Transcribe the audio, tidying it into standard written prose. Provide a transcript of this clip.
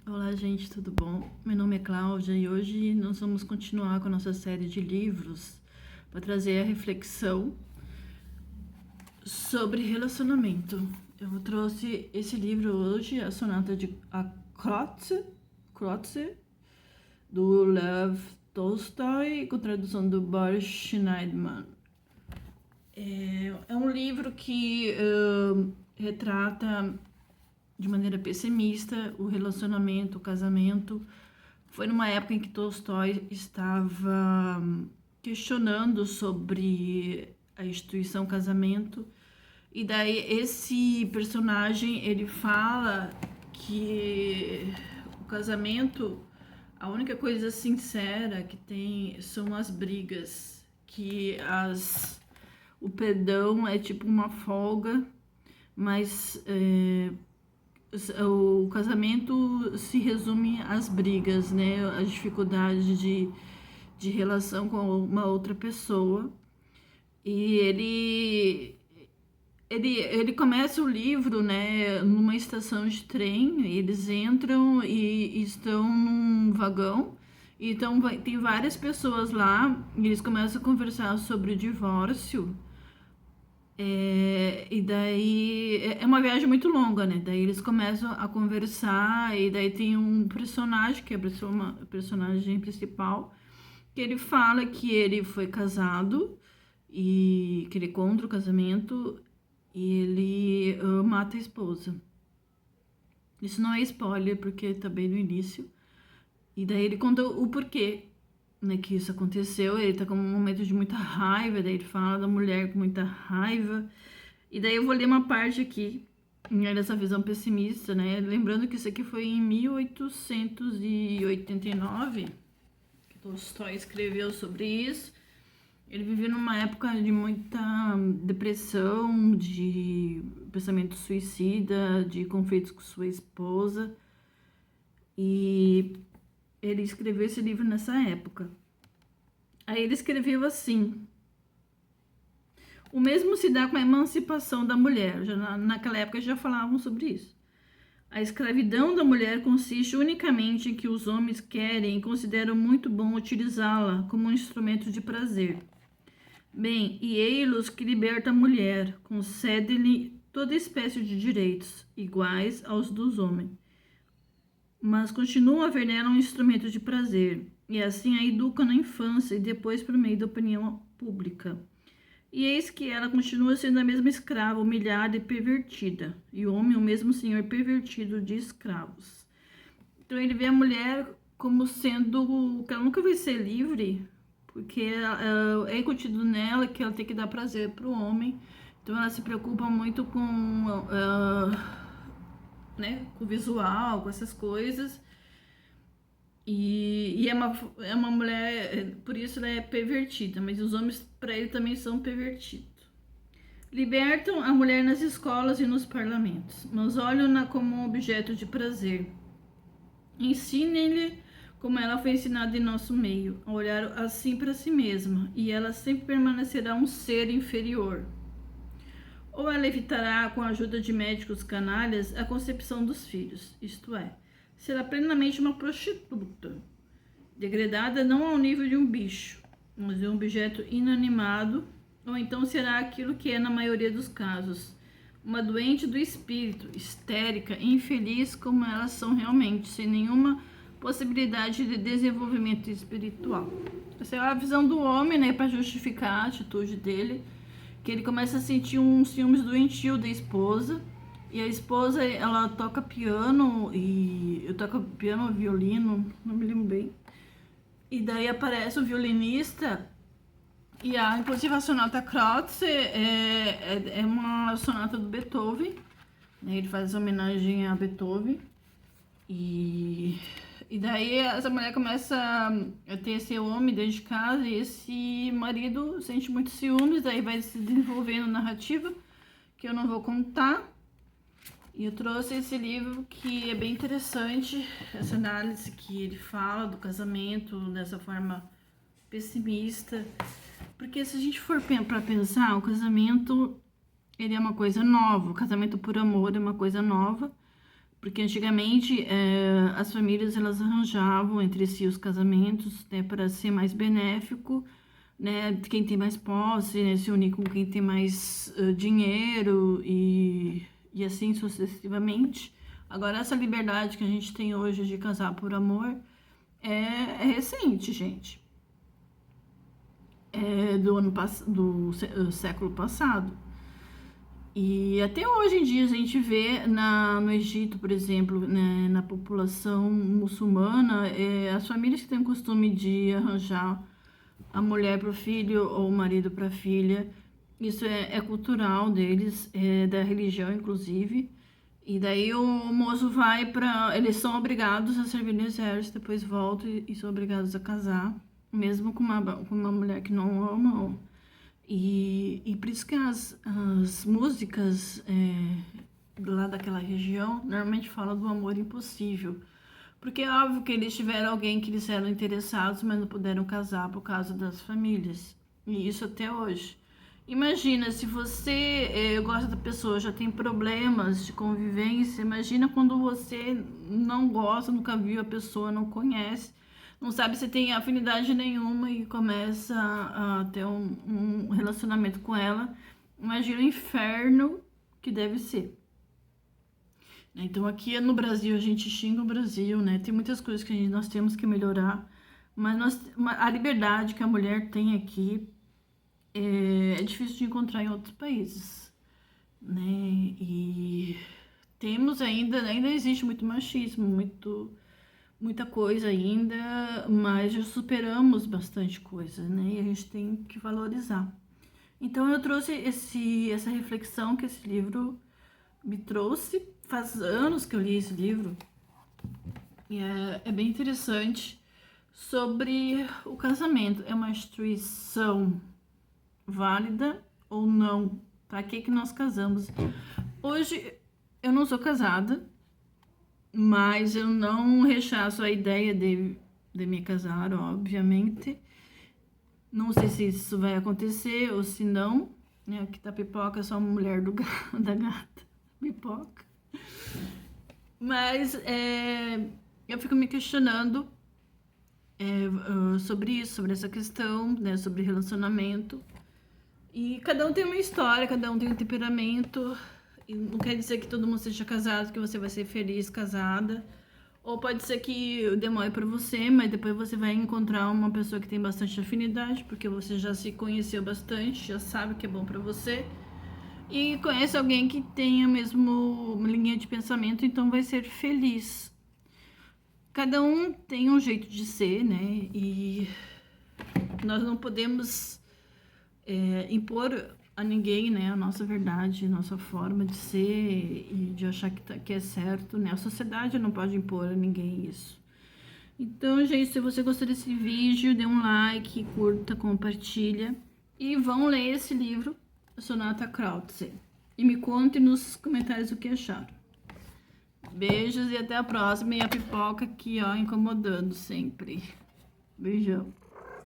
Olá, gente, tudo bom? Meu nome é Cláudia e hoje nós vamos continuar com a nossa série de livros para trazer a reflexão sobre relacionamento. Eu trouxe esse livro hoje, a Sonata de Kreutzer, do Lev Tolstói, com tradução do Boris Schneiderman. É um livro que retrata de maneira pessimista o relacionamento, o casamento. Foi numa época em que Tolstói estava questionando sobre a instituição casamento. E daí esse personagem, ele fala que o casamento, a única coisa sincera que tem são as brigas, que o perdão é tipo uma folga, mas o casamento se resume às brigas, né? As dificuldades de relação com uma outra pessoa. E ele começa o livro, né, numa estação de trem. Eles entram e estão num vagão. Então tem várias pessoas lá. E eles começam a conversar sobre o divórcio. E daí é uma viagem muito longa, né? Daí eles começam a conversar, e daí tem um personagem, que é a personagem principal, que ele fala que ele foi casado e que ele é contra o casamento e ele mata a esposa. Isso não é spoiler, porque tá bem no início. E daí ele conta o porquê, né, que isso aconteceu. Ele tá com um momento de muita raiva, daí ele fala da mulher com muita raiva. E daí eu vou ler uma parte aqui, né, dessa visão pessimista, né? Lembrando que isso aqui foi em 1889, que Tolstói escreveu sobre isso. Ele viveu numa época de muita depressão, de pensamento suicida, de conflitos com sua esposa. E ele escreveu esse livro nessa época. Aí ele escreveu assim: o mesmo se dá com a emancipação da mulher. Naquela época já falavam sobre isso. A escravidão da mulher consiste unicamente em que os homens querem e consideram muito bom utilizá-la como um instrumento de prazer. Bem, e ei-los que liberta a mulher, concede-lhe toda espécie de direitos, iguais aos dos homens, mas continua a ver nela um instrumento de prazer, e assim a educa na infância e depois por meio da opinião pública. E eis que ela continua sendo a mesma escrava, humilhada e pervertida, e o homem o mesmo senhor pervertido de escravos. Então ele vê a mulher como sendo que ela nunca vai ser livre, porque é incutido nela que ela tem que dar prazer para o homem. Então ela se preocupa muito né, com o visual, com essas coisas. E é uma mulher, por isso ela é pervertida, mas os homens para ele também são pervertidos. Libertam a mulher nas escolas e nos parlamentos, mas olham-na como um objeto de prazer. Ensinem-lhe como ela foi ensinada em nosso meio, a olhar assim para si mesma, e ela sempre permanecerá um ser inferior. Ou ela evitará, com a ajuda de médicos canalhas, a concepção dos filhos, isto é, será plenamente uma prostituta, degradada não ao nível de um bicho, mas de um objeto inanimado, ou então será aquilo que é na maioria dos casos, uma doente do espírito, histérica e infeliz como elas são realmente, sem nenhuma possibilidade de desenvolvimento espiritual. Essa é a visão do homem, né, para justificar a atitude dele, que ele começa a sentir um ciúmes doentio da esposa, e a esposa, ela toca piano, e eu toco piano ou violino, não me lembro bem. E daí aparece o violinista, e inclusive a sonata Kreutzer é uma sonata do Beethoven, né? Ele faz homenagem a Beethoven. E daí essa mulher começa a ter esse homem dentro de casa, e esse marido sente muito ciúmes. Daí vai se desenvolvendo narrativa que eu não vou contar. E eu trouxe esse livro que é bem interessante, essa análise que ele fala do casamento dessa forma pessimista. Porque se a gente for para pensar, o casamento ele é uma coisa nova, o casamento por amor é uma coisa nova, Porque antigamente as famílias elas arranjavam entre si os casamentos, né, para ser mais benéfico, né, quem tem mais posse, né, se unir com quem tem mais dinheiro e assim sucessivamente. Agora essa liberdade que a gente tem hoje de casar por amor é recente, gente. É do século passado. E até hoje em dia a gente vê no Egito, por exemplo, né, na população muçulmana, as famílias que têm o costume de arranjar a mulher para o filho ou o marido para a filha, isso é cultural deles, é da religião inclusive. E daí o moço vai para. Eles são obrigados a servir no exército, depois voltam e são obrigados a casar, mesmo com uma mulher que não amam. E por isso que as músicas lá daquela região normalmente falam do amor impossível. Porque é óbvio que eles tiveram alguém que eles eram interessados, mas não puderam casar por causa das famílias. E isso até hoje. Imagina, se você gosta da pessoa, já tem problemas de convivência, imagina quando você não gosta, nunca viu a pessoa, não conhece, não sabe se tem afinidade nenhuma e começa a ter um relacionamento com ela. Imagina o inferno que deve ser. Então aqui no Brasil a gente xinga o Brasil, né? Tem muitas coisas que nós temos que melhorar, mas a liberdade que a mulher tem aqui é difícil de encontrar em outros países, né? E temos ainda existe muito machismo, muita coisa ainda, mas já superamos bastante coisa, né? E a gente tem que valorizar. Então eu trouxe essa reflexão que esse livro me trouxe. Faz anos que eu li esse livro e é bem interessante sobre o casamento. É uma instituição válida ou não? Para que nós casamos? Hoje eu não sou casada, mas eu não rechaço a ideia de me casar, obviamente. Não sei se isso vai acontecer ou se não. Aqui tá Pipoca, só uma mulher da gata. Pipoca. Mas eu fico me questionando sobre isso, sobre essa questão, né, sobre relacionamento. E cada um tem uma história, cada um tem um temperamento. E não quer dizer que todo mundo seja casado, que você vai ser feliz casada. Ou pode ser que demore para você, mas depois você vai encontrar uma pessoa que tem bastante afinidade, porque você já se conheceu bastante, já sabe o que é bom para você. E conhece alguém que tem a mesma linha de pensamento, então vai ser feliz. Cada um tem um jeito de ser, né? E nós não podemos impor a ninguém, né, a nossa verdade, a nossa forma de ser e de achar que é certo, né? A sociedade não pode impor a ninguém isso. Então, gente, se você gostou desse vídeo, dê um like, curta, compartilha e vão ler esse livro, Sonata Krautze. E me conte nos comentários o que acharam. Beijos e até a próxima. E a Pipoca aqui, ó, incomodando sempre. Beijão.